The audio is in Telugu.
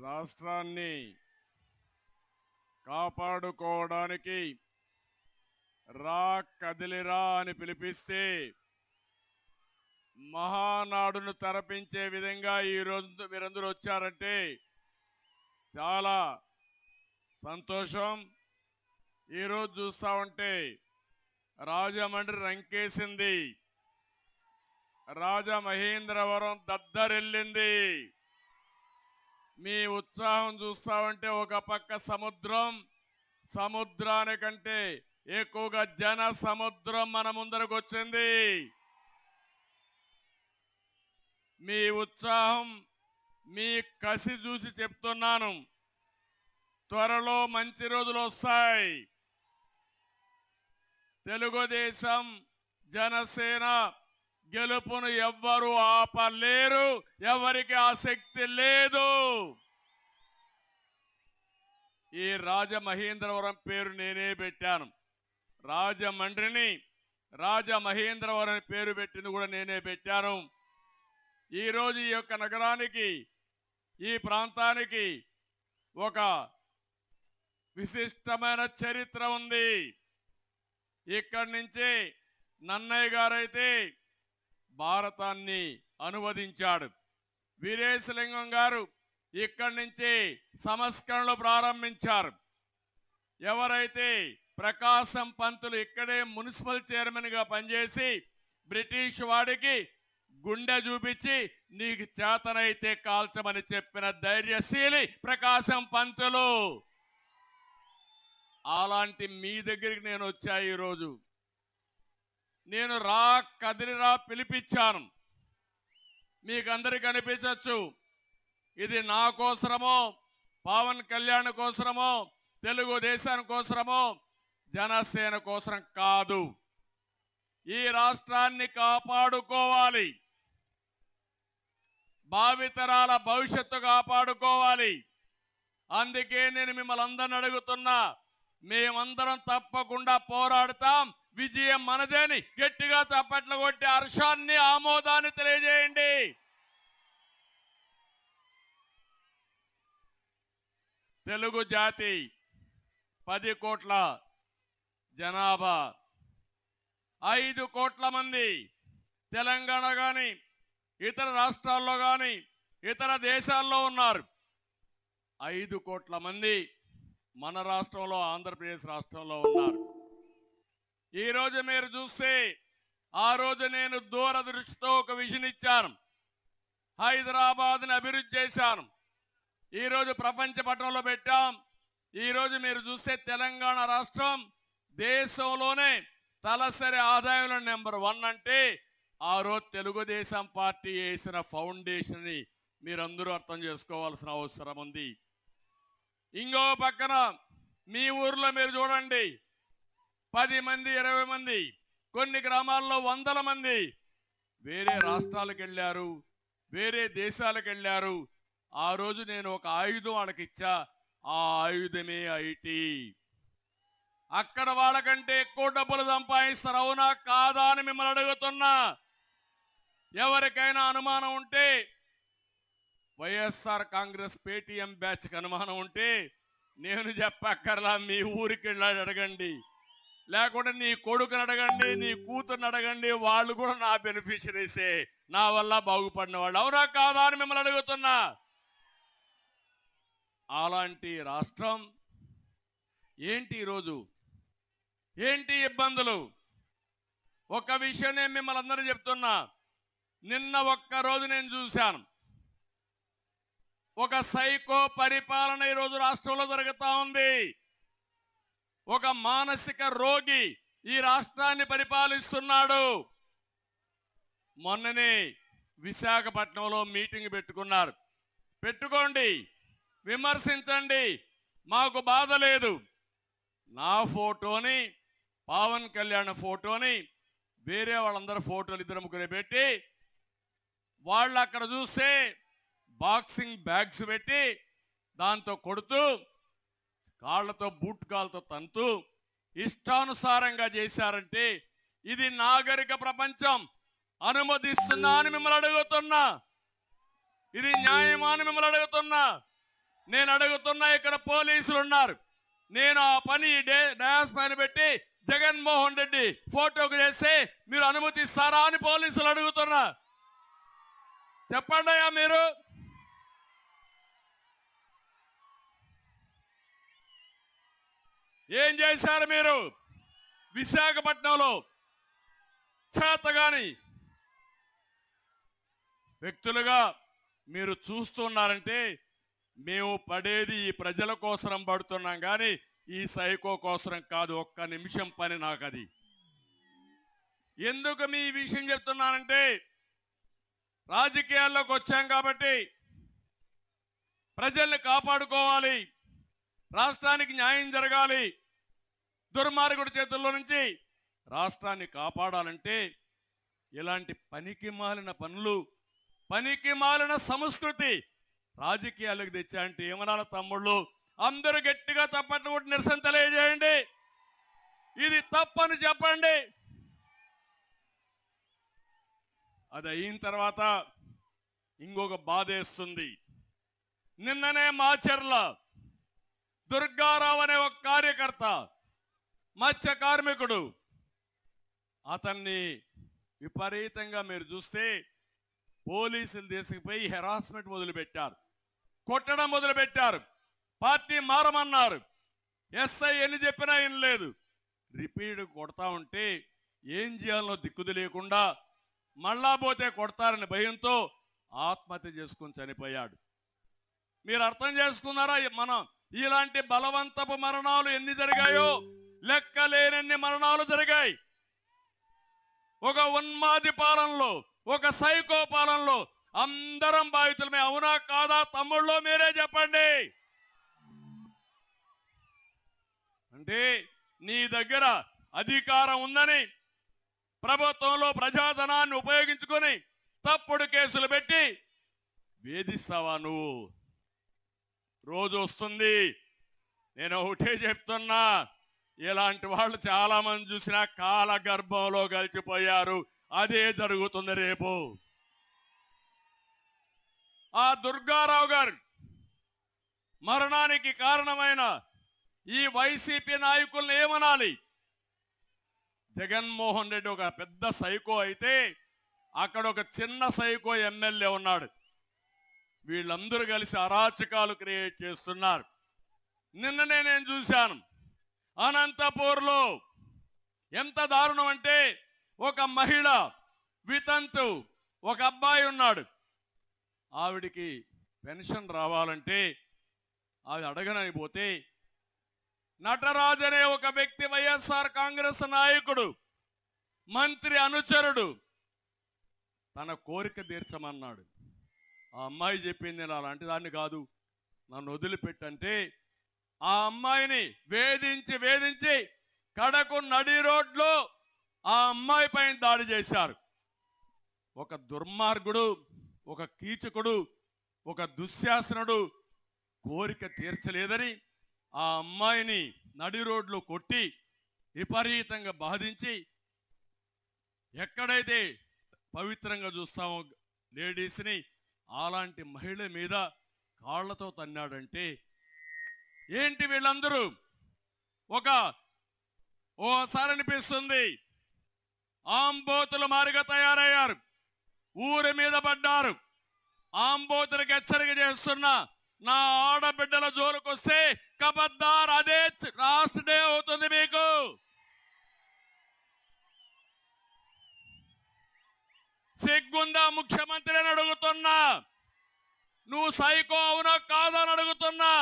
రాష్ట్రాన్ని కాపాడుకోవడానికి రా కదిలిరా అని పిలిపిస్తే మహానాడును తరపించే విధంగా ఈరోజు మీరందరూ వచ్చారంటే చాలా సంతోషం. ఈరోజు చూస్తా ఉంటే రాజమండ్రి రంకేసింది, రాజమహేంద్రవరం దద్దరిల్లింది. మీ ఉత్సాహం చూస్తా ఉంటే ఒక పక్క సముద్రం, సముద్రానికంటే ఎక్కువగా జన సముద్రం మన ముందరకు వచ్చింది. మీ ఉత్సాహం, మీ కసి చూసి చెప్తున్నాను, త్వరలో మంచి రోజులు వస్తాయి. తెలుగుదేశం జనసేన గెలుపును ఎవ్వరూ ఆపలేరు, ఎవరికి ఆసక్తి లేదు. ఈ రాజమహేంద్రవరం పేరు నేనే పెట్టాను. రాజమండ్రిని రాజమహేంద్రవరం పేరు పెట్టింది కూడా నేనే పెట్టాను. ఈరోజు ఈ యొక్క నగరానికి, ఈ ప్రాంతానికి ఒక విశిష్టమైన చరిత్ర ఉంది. ఇక్కడి నుంచి నన్నయ్య గారైతే భారతాన్ని అనువదించాడు. వీరేశలింగం గారు ఇక్కడి నుంచి సంస్కరణలు ప్రారంభించారు. ఎవరైతే ప్రకాశం పంతులు ఇక్కడే మున్సిపల్ చైర్మన్ గా పనిచేసి బ్రిటిష్ వాడికి గుండె చూపించి నీకు చేతనైతే కాల్చమని చెప్పిన ధైర్యశీలి ప్రకాశం పంతులు. అలాంటి మీ దగ్గరికి నేను వచ్చా. ఈరోజు నేను రా కదిలిరా పిలిపించాను. మీకు అందరికి అనిపించవచ్చు ఇది నా కోసరమో, పవన్ కళ్యాణ్ కోసరమో, తెలుగుదేశం కోసరమో, జనసేన కోసరం కాదు. ఈ రాష్ట్రాన్ని కాపాడుకోవాలి, భావితరాల భవిష్యత్తు కాపాడుకోవాలి. అందుకే నేను మిమ్మల్ని అందరిని అడుగుతున్నా, మేమందరం తప్పకుండా పోరాడతాం. విజయం మనదేని గట్టిగా చప్పట్లు కొట్టి హర్షాన్ని, ఆమోదాన్ని తెలియజేయండి. తెలుగు జాతి 10 కోట్ల జనాభా, 5 కోట్ల మంది తెలంగాణ కానీ ఇతర రాష్ట్రాల్లో కానీ ఇతర దేశాల్లో ఉన్నారు. 5 కోట్ల మంది మన రాష్ట్రంలో, ఆంధ్రప్రదేశ్ రాష్ట్రంలో ఉన్నారు. ఈరోజు మీరు చూస్తే, ఆ రోజు నేను దూరదృష్టితో ఒక విజన్ ఇచ్చాను. హైదరాబాద్ని అభివృద్ధి చేశాను. ఈరోజు ప్రపంచ పటంలో పెట్టాం. ఈరోజు మీరు చూస్తే తెలంగాణ రాష్ట్రం దేశంలోనే తలసరి ఆదాయంలో నెంబర్ 1 అంటే ఆ రోజు తెలుగుదేశం పార్టీ వేసిన ఫౌండేషన్ ని మీరందరూ అర్థం చేసుకోవాల్సిన అవసరం ఉంది. ఇంకో పక్కన మీ ఊర్లో మీరు చూడండి, 10 మంది 20 మంది, కొన్ని గ్రామాల్లో 100 మంది వేరే రాష్ట్రాలకు వెళ్ళారు, వేరే దేశాలకు వెళ్ళారు. ఆ రోజు నేను ఒక ఆయుధం వాళ్ళకి ఇచ్చా. ఆ ఆయుధమే ఐటీ. అక్కడ వాళ్ళకంటే ఎక్కువ డబ్బులు సంపాదిస్తారు. అవునా కాదా అని మిమ్మల్ని అడుగుతున్నా. ఎవరికైనా అనుమానం ఉంటే, వైఎస్ఆర్ కాంగ్రెస్ పేటీఎం బ్యాచ్కి అనుమానం ఉంటే నేను చెప్పక్కర్లా, మీ ఊరికి వెళ్ళి అడగండి, లేకుంటే నీ కొడుకుని అడగండి, నీ కూతుర్ని అడగండి. వాళ్ళు కూడా నా బెనిఫిషరీసే, నా వల్ల బాగుపడిన వాళ్ళు. అవునా కాదా అని మిమ్మల్ని అడుగుతున్నా. అలాంటి రాష్ట్రం ఏంటి ఈరోజు, ఏంటి ఇబ్బందులు? ఒక విషయం నేను మిమ్మల్ని అందరూ చెప్తున్నా. నిన్న ఒక్కరోజు నేను చూశాను, ఒక సైకో పరిపాలన ఈరోజు రాష్ట్రంలో జరుగుతూ ఉంది. ఒక మానసిక రోగి ఈ రాష్ట్రాన్ని పరిపాలిస్తున్నాడు. మొన్ననే విశాఖపట్నంలో మీటింగ్ పెట్టుకున్నారు. పెట్టుకోండి, విమర్శించండి, మాకు బాధ లేదు. నా ఫోటోని, పవన్ కళ్యాణ్ ఫోటోని, వేరే వాళ్ళందరూ ఫోటోలు 2-3 పెట్టి, వాళ్ళు అక్కడ చూస్తే బాక్సింగ్ బ్యాగ్స్ పెట్టి దాంతో కొడుతూ, కాళ్లతో బూట్ కాళ్ళతో తంతూ ఇష్టానుసారంగా చేశారంటే ఇది నాగరిక ప్రపంచం అనుమతిస్తుందా అని మిమ్మల్ని అడుగుతున్నా. ఇది న్యాయమా అని మిమ్మల్ని అడుగుతున్నా. నేను అడుగుతున్నా, ఇక్కడ పోలీసులు ఉన్నారు. నేను ఆ పని డయాస్ పైన పెట్టి జగన్మోహన్ రెడ్డి ఫోటోకు చేస్తే మీరు అనుమతిస్తారా అని పోలీసులు అడుగుతున్నా. చెప్పండి అయ్యా మీరు. ఏం చేశారు మీరు విశాఖపట్నంలో? చేతగాని వ్యక్తులుగా మీరు చూస్తున్నారంటే మేము పడేది ఈ ప్రజల కోసరం పడుతున్నాం కానీ ఈ సైకో కోసరం కాదు. ఒక్క నిమిషం పని నాకు అది. ఎందుకు మీ విషయం చెప్తున్నానంటే రాజకీయాల్లోకి వచ్చాం కాబట్టి ప్రజల్ని కాపాడుకోవాలి, రాష్ట్రానికి న్యాయం జరగాలి. దుర్మార్గుడి చేతుల్లో నుంచి రాష్ట్రాన్ని కాపాడాలంటే ఇలాంటి పనికి మాలిన పనులు, పనికి మాలిన సంస్కృతి రాజకీయాలకు తెచ్చాయంటే ఏమనాల తమ్ముళ్ళు? అందరూ గట్టిగా చప్పట్లు కొట్టి నిరసన తెలియజేయండి. ఇది తప్పని చెప్పండి. అది అయిన తర్వాత ఇంకొక బాధేస్తుంది. నిన్ననే మాచర్ల దుర్గారావు అనే ఒక కార్యకర్త, మత్స్య కార్మికుడు, అతన్ని విపరీతంగా మీరు చూస్తే పోలీసులు తీసుకుపోయి హెరాస్మెంట్ మొదలుపెట్టారు, కొట్టడం మొదలుపెట్టారు, పార్టీ మారమన్నారు. ఎస్ఐ ఎన్ని చెప్పినా ఏం లేదు. రిపీట్ కొడతా ఉంటే ఏం చేయాలో దిక్కుది లేకుండా మళ్ళా పోతే కొడతారని భయంతో ఆత్మహత్య చేసుకుని చనిపోయాడు. మీరు అర్థం చేసుకున్నారా? మనం ఇలాంటి బలవంతపు మరణాలు ఎన్ని జరిగాయో లెక్కలేనన్ని మరణాలు జరిగాయి. ఒక ఉన్మాది పాలనలో, ఒక సైకో పాలనలో అందరం బాధితులమే. అవునా కాదా తమ్ముళ్ళు? మీరే చెప్పండి. అంటే నీ దగ్గర అధికారం ఉందని ప్రభుత్వంలో ప్రజాధనాన్ని ఉపయోగించుకొని తప్పుడు కేసులు పెట్టి వేధిస్తావా నువ్వు? రోజు వస్తుంది. నేను ఒకటే చెప్తున్నా, ఇలాంటి వాళ్ళు చాలా మంది చూసినా కాల గర్భంలో కలిసిపోయారు. అదే జరుగుతుంది రేపు. ఆ దుర్గారావు గారు మరణానికి కారణమైన ఈ వైసీపీ నాయకులను ఏమనాలి? జగన్మోహన్ రెడ్డి ఒక పెద్ద సైకో అయితే అక్కడ ఒక చిన్న సైకో ఎమ్మెల్యే ఉన్నాడు. వీళ్ళందరూ కలిసి అరాచకాలు క్రియేట్ చేస్తున్నారు. నిన్ననే నేను చూశాను అనంతపూర్లో. ఎంత దారుణం అంటే ఒక మహిళ వితంతు, ఒక అబ్బాయి ఉన్నాడు. ఆవిడికి పెన్షన్ రావాలంటే అది అడగనని పోతే నటరాజ్ అనే ఒక వ్యక్తి, వైఎస్ఆర్ కాంగ్రెస్ నాయకుడు, మంత్రి అనుచరుడు, తన కోరిక తీర్చమన్నాడు. ఆ అమ్మాయి చెప్పింది నేను అలాంటి దాన్ని కాదు, నన్ను వదిలిపెట్టంటే ఆ అమ్మాయిని వేధించి వేధించి కడకు నడి రోడ్లో ఆ అమ్మాయి పైన దాడి చేశారు. ఒక దుర్మార్గుడు, ఒక కీచకుడు, ఒక దుశ్శాసనుడు కోరిక తీర్చలేదని ఆ అమ్మాయిని నడి రోడ్లో కొట్టి విపరీతంగా బాధించి, ఎక్కడైతే పవిత్రంగా చూస్తామో లేడీస్ని, అలాంటి మహిళ మీద కాళ్లతో తన్నాడంటే ఏంటి వీళ్ళందరూ? ఓసారి అనిపిస్తుంది ఆంబోతులు మారిగా తయారయ్యారు, ఊరి మీద పడ్డారు. ఆంబోతులకు హెచ్చరిక చేస్తున్నా, నా ఆడబిడ్డల జోలికొస్తే కబద్దార్, అదే లాస్ట్ డే అవుతుంది మీకు. సిగ్గుందా ముఖ్యమంత్రిని అడుగుతున్నా? నువ్వు సైకో అవునా కాదని అడుగుతున్నా?